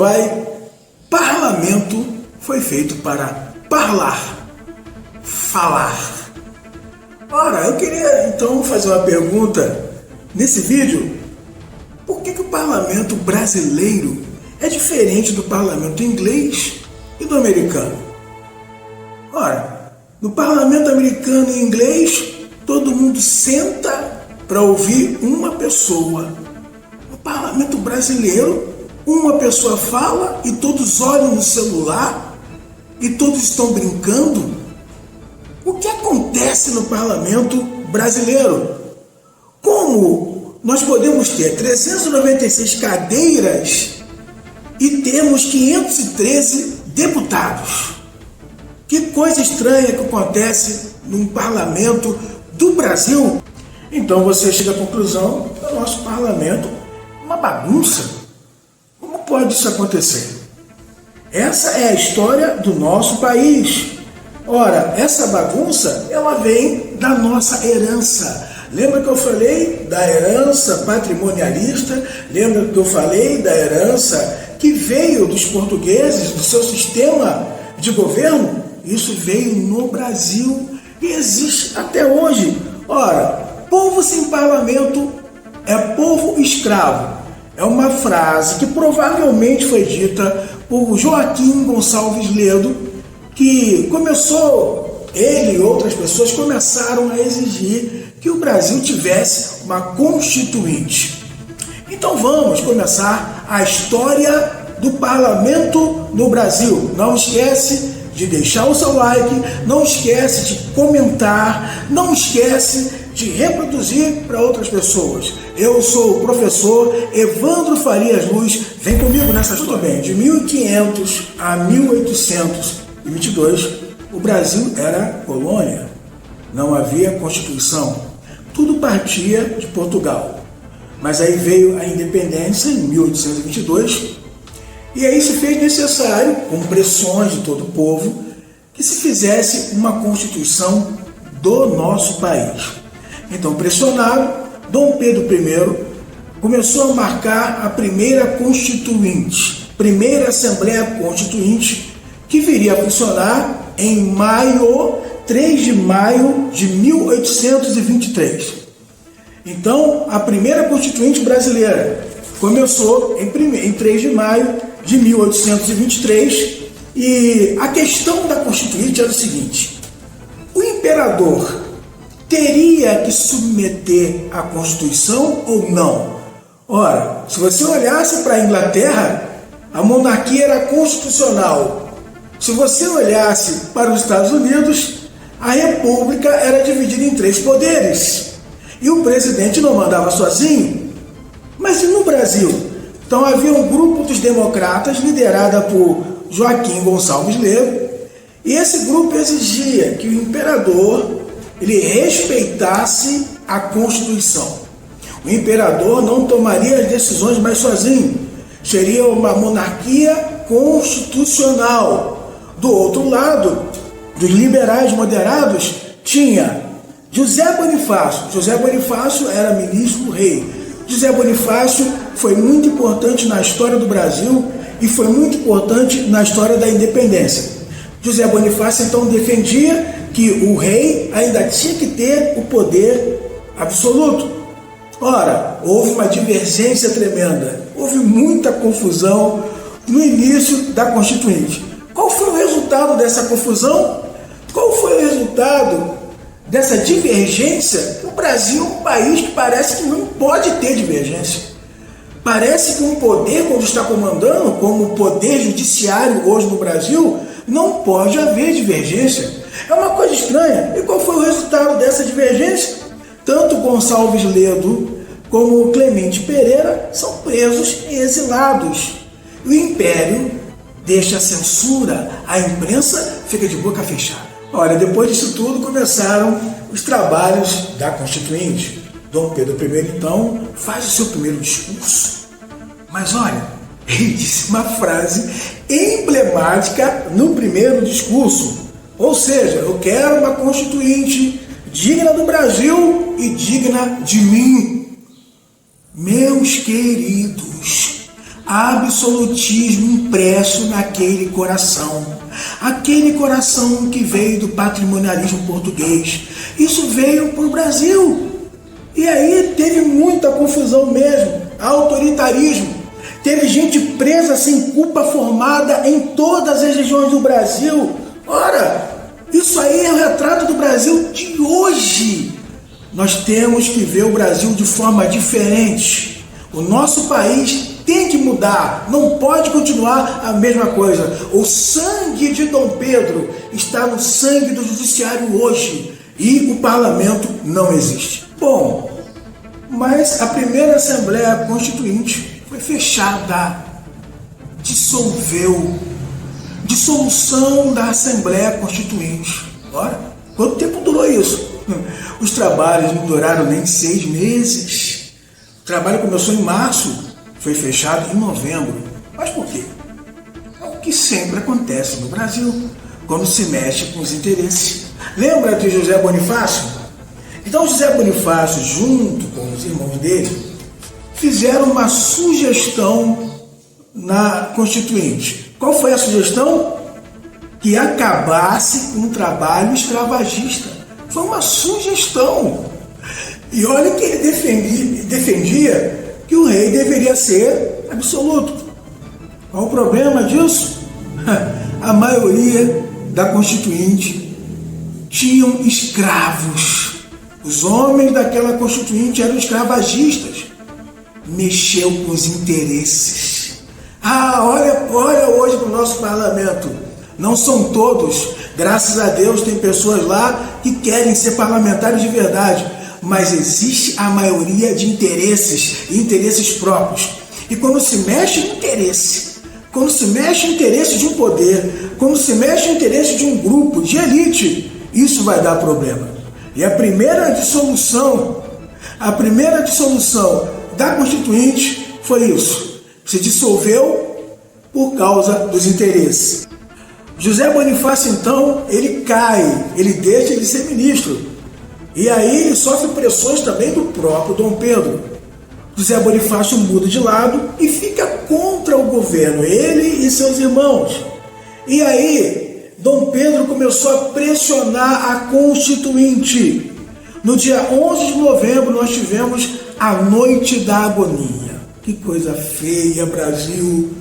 vai. Parlamento foi feito para parlar, falar. Ora, eu queria então fazer uma pergunta nesse vídeo. Por que o parlamento brasileiro é diferente do parlamento inglês e do americano? Ora, no parlamento americano e inglês, todo mundo senta para ouvir uma pessoa. No parlamento brasileiro, uma pessoa fala e todos olham no celular e todos estão brincando. O que acontece no parlamento brasileiro? Como nós podemos ter 396 cadeiras e temos 513 deputados? Que coisa estranha que acontece num parlamento do Brasil. Então você chega à conclusão que o nosso parlamento é uma bagunça. Como pode isso acontecer? Essa é a história do nosso país. Ora, essa bagunça, ela vem da nossa herança. Lembra que eu falei da herança patrimonialista? Lembra que eu falei da herança que veio dos portugueses, do seu sistema de governo? Isso veio no Brasil e existe até hoje. Ora, povo sem parlamento é povo escravo. É uma frase que provavelmente foi dita por Joaquim Gonçalves Ledo, que ele e outras pessoas começaram a exigir que o Brasil tivesse uma constituinte. Então vamos começar a história do parlamento no Brasil. Não esquece de deixar o seu like, não esquece de comentar, não esquece de reproduzir para outras pessoas. Eu sou o professor Evandro Farias Luz, vem comigo nessa história. Tudo bem, de 1500 a 1822, o Brasil era colônia, não havia Constituição, tudo partia de Portugal. Mas aí veio a independência em 1822, e aí se fez necessário, com pressões de todo o povo, que se fizesse uma Constituição do nosso país. Então, pressionado, Dom Pedro I começou a marcar a primeira Constituinte, primeira Assembleia Constituinte, que viria a funcionar em 3 de maio de 1823. Então, a primeira Constituinte brasileira começou em 3 de maio de 1823, e a questão da Constituinte era o seguinte: o imperador teria que submeter a Constituição ou não? Ora, se você olhasse para a Inglaterra, a monarquia era constitucional. Se você olhasse para os Estados Unidos, a república era dividida em 3 poderes. E o presidente não mandava sozinho. Mas e no Brasil? Então havia um grupo dos democratas, liderada por Joaquim Gonçalves Ledo, e esse grupo exigia que o imperador ele respeitasse a Constituição. O imperador não tomaria as decisões mais sozinho. Seria uma monarquia constitucional. Do outro lado, dos liberais moderados, tinha José Bonifácio. José Bonifácio era ministro do rei. José Bonifácio foi muito importante na história do Brasil e foi muito importante na história da independência. José Bonifácio então defendia que o rei ainda tinha que ter o poder absoluto. Ora, houve uma divergência tremenda, houve muita confusão no início da Constituinte. Qual foi o resultado dessa confusão? Qual foi o resultado dessa divergência? O Brasil é um país que parece que não pode ter divergência. Parece que um poder, quando está comandando, como o poder judiciário hoje no Brasil, não pode haver divergência. É uma coisa estranha. E qual foi o resultado dessa divergência? Tanto Gonçalves Ledo como Clemente Pereira são presos e exilados. O Império deixa a censura, a imprensa fica de boca fechada. Olha, depois disso tudo começaram os trabalhos da Constituinte. Dom Pedro I, então, faz o seu primeiro discurso. Mas olha, ele disse uma frase emblemática no primeiro discurso. Ou seja, eu quero uma Constituinte digna do Brasil e digna de mim. Meus queridos, absolutismo impresso naquele coração. Aquele coração que veio do patrimonialismo português. Isso veio para o Brasil. E aí teve muita confusão mesmo, autoritarismo. Teve gente presa sem culpa formada em todas as regiões do Brasil. Ora, isso aí é o retrato do Brasil de hoje. Nós temos que ver o Brasil de forma diferente. O nosso país tem que mudar, não pode continuar a mesma coisa. O sangue de Dom Pedro está no sangue do judiciário hoje e o parlamento não existe. Bom, mas a primeira Assembleia Constituinte foi fechada, dissolveu. Dissolução da Assembleia Constituinte. Ora, quanto tempo durou isso? Os trabalhos não duraram nem 6 meses. O trabalho começou em março, foi fechado em novembro. Mas por quê? É o que sempre acontece no Brasil, quando se mexe com os interesses. Lembra de José Bonifácio? Então José Bonifácio, junto com os irmãos dele, fizeram uma sugestão na Constituinte. Qual foi a sugestão? Que acabasse com o trabalho escravagista. Foi uma sugestão. E olha que ele defendia que o rei deveria ser absoluto. Qual o problema disso? A maioria da Constituinte tinham escravos. Os homens daquela Constituinte eram escravagistas. Mexeu com os interesses. Olha hoje para o nosso parlamento. Não são todos. Graças a Deus tem pessoas lá que querem ser parlamentares de verdade. Mas existe a maioria de interesses e interesses próprios. E quando se mexe em interesse, quando se mexe em interesse de um poder, quando se mexe em interesse de um grupo, de elite, isso vai dar problema. E a primeira dissolução da Constituinte foi isso. Se dissolveu por causa dos interesses. José Bonifácio, então, ele cai, ele deixa de ser ministro. E aí ele sofre pressões também do próprio Dom Pedro. José Bonifácio muda de lado e fica contra o governo, ele e seus irmãos. E aí, Dom Pedro começou a pressionar a Constituinte. No dia 11 de novembro, nós tivemos a Noite da Agonia. Que coisa feia, Brasil!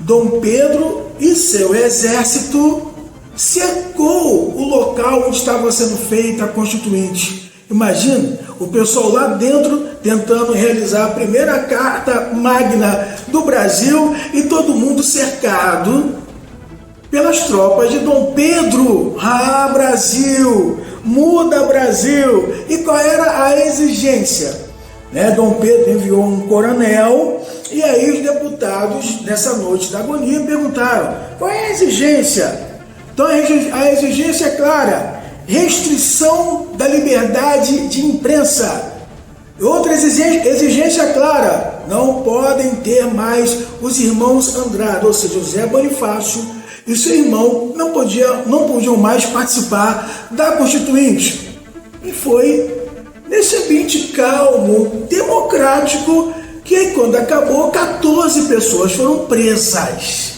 Dom Pedro e seu exército cercou o local onde estava sendo feita a Constituinte. Imagina o pessoal lá dentro tentando realizar a primeira Carta Magna do Brasil e todo mundo cercado pelas tropas de Dom Pedro. Ah, Brasil! Muda, Brasil! E qual era a exigência? Dom Pedro enviou um coronel e aí os deputados, nessa noite da agonia, perguntaram: qual é a exigência? Então a exigência é clara: restrição da liberdade de imprensa. Outra exigência clara: não podem ter mais os irmãos Andrade, ou seja, José Bonifácio e seu irmão não podiam mais participar da Constituinte. E foi nesse ambiente calmo, democrático, que quando acabou, 14 pessoas foram presas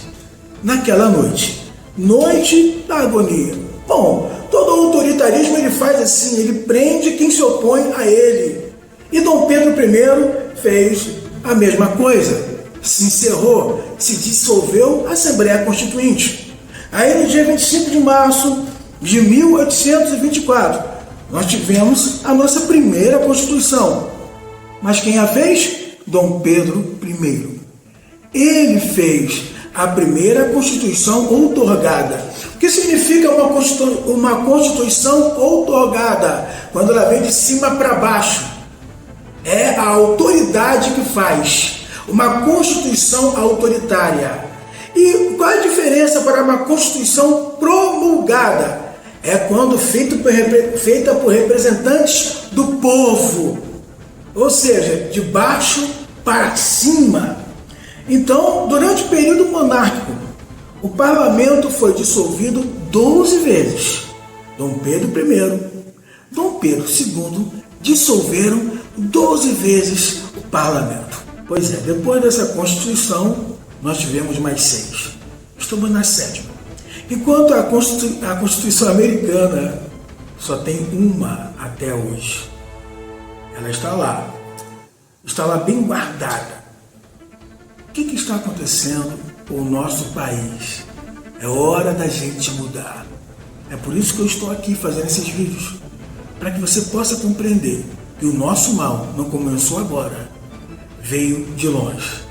naquela noite. Noite da agonia. Bom, todo autoritarismo ele faz assim, ele prende quem se opõe a ele. E Dom Pedro I fez a mesma coisa. Se encerrou, se dissolveu a Assembleia Constituinte. Aí no dia 25 de março de 1824, nós tivemos a nossa primeira Constituição. Mas quem a fez? Dom Pedro I. Ele fez a primeira Constituição outorgada. O que significa uma Constituição outorgada? Quando ela vem de cima para baixo. É a autoridade que faz. Uma Constituição autoritária. E qual a diferença para uma Constituição promulgada? É quando feita por representantes do povo. Ou seja, de baixo para cima. Então, durante o período monárquico, o parlamento foi dissolvido 12 vezes. Dom Pedro I, Dom Pedro II dissolveram 12 vezes o parlamento. Pois é, depois dessa Constituição, nós tivemos mais 6. Estamos na 7ª. Enquanto a Constituição Americana só tem uma até hoje. Ela está lá bem guardada. O que está acontecendo com o nosso país? É hora da gente mudar. É por isso que eu estou aqui fazendo esses vídeos, para que você possa compreender que o nosso mal não começou agora, veio de longe.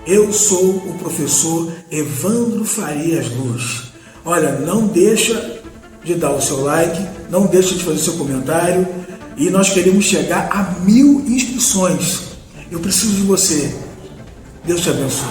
Eu sou o professor Evandro Farias Luz. Olha, não deixa de dar o seu like, não deixa de fazer seu comentário, e nós queremos chegar a 1000 inscrições. Eu preciso de você. Deus te abençoe.